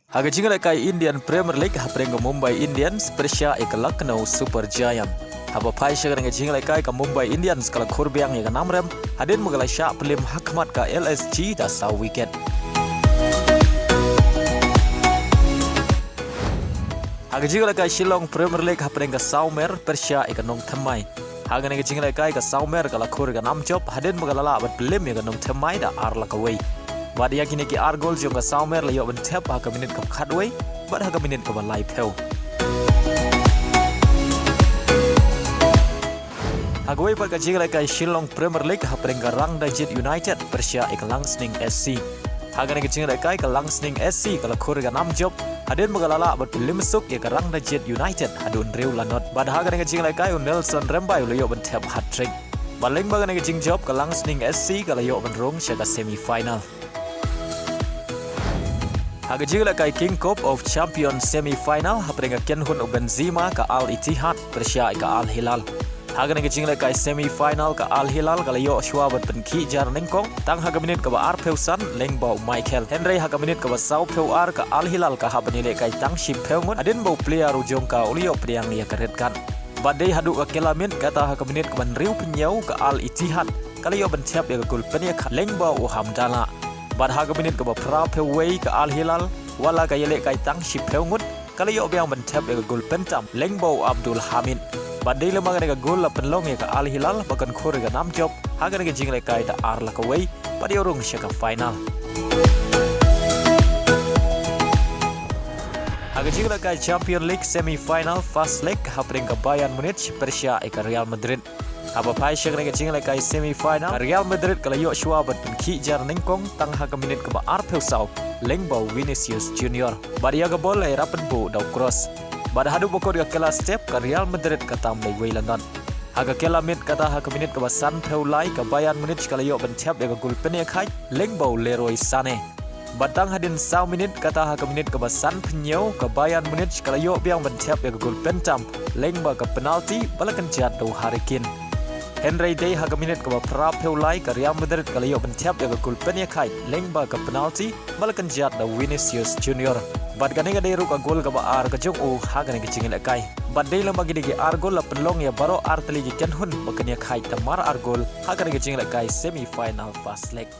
Haka Jingialehkai Indian Premier League haprenga Mumbai Indians Persia ek Lucknow Super Giant. Haba pai shaga Jingialehkai ka Mumbai Indians kala khurbiang ya namrem hadin magala sya pelim hakmat ka LSG da sa wicket. Haka Jingialehkai Shillong Premier League haprenga Saumer Persia ek nong thamai. Haka Jingialehkai ka Saumer kala khurga namjob hadin magala la bat pelim ya nong thamai da arla kawai. Bad yakini ki argol jonga Saumer layo ben tap haka minit ka khadway bad haka minit ka balai pheu hagway par ka Jingialehkai Shillong Premier League haprenga rang Madrid United Persia ek Langsning SC haga ne Jingialehkai ka Langsning SC kala khurga namjob hadin magalala bad limsuk ya ka rang Madrid United hadun rew lanot bad haga ne Jingialehkai Nelson Rembai layo ben tap hat-trick bad Lyngba ne Jingjob ka Langsning SC kala yo ben rong sya ka semi-final. Haka Jingialehkai King Cup of Champions Semi-Final haprenga Kenhun Benzema ka Al Ittihad Persia ka Al Hilal. Haka Jingialehkai Semi-Final ka Al Hilal kala yo shwabat penki jar nengkong tang haka minit ka ba Ar Peusan Lyngba Michael Henry haka minit ka ba Sau Peu Ar ka Al Hilal ka Jingialehkai tang ship peungun adin bau player ujong ka ulio priang ya karetkan. Badai hadu ka kelamin kata haka minit ka ban riu penyau ka Al Ittihad kala yo ben tap ya gol penya ka Lyngba Hamdala. Bad haga minit ka ba pra peway ka Al Hilal wala ka Jingialehkai tang ship peungut kala yo biang ben tap ya gol pentam Lyngba Abdul Hamid bad dei lemang ka gol la penlong ya ka Al Hilal bakan khur ga namjob haga Jingialehkai da arla ka way bad yorung sya ka final. Haka Jingialehkai Champions League semi-final first leg hapring ka Bayern Munich Persia ka Real Madrid. Haba pai shaga Jingialehkai semi-final Real Madrid kala yo shwa bat penki jar ningkong tang haka minit ka ba Ar Peusau Lyngba Vinicius Junior badia ka bol ay rapen bu daw cross bad hadu bokor ka kala step ka Real Madrid ka tam lay waylanan haka kala minit kata haka minit ka ba San Peulai ka Bayern Munich kala yo ben tap ya ka gol penekhay Lyngba Leroy Sané batang hadin saw minit kata haka minit ka ba San Penyau ka Bayern Munich kala yo biang ben tap ya ka gol pentam Lyngba ka penalti balakan jat daw harikin. Henry Day haga minit ka ba pra Peulai ka Real Madrid kala yo ben tap ya ka gol penekhay Lyngba ka penalti balakan jat daw Vinicius Junior bad ganinga day ru ka gol ka ba Ar ka jong o haga Jingialehkai bad day lamagi digi Ar gol la penlong ya baro Ar tali gi Kenhun bakanya khai tamar Ar gol haga Jingialehkai semi final first leg.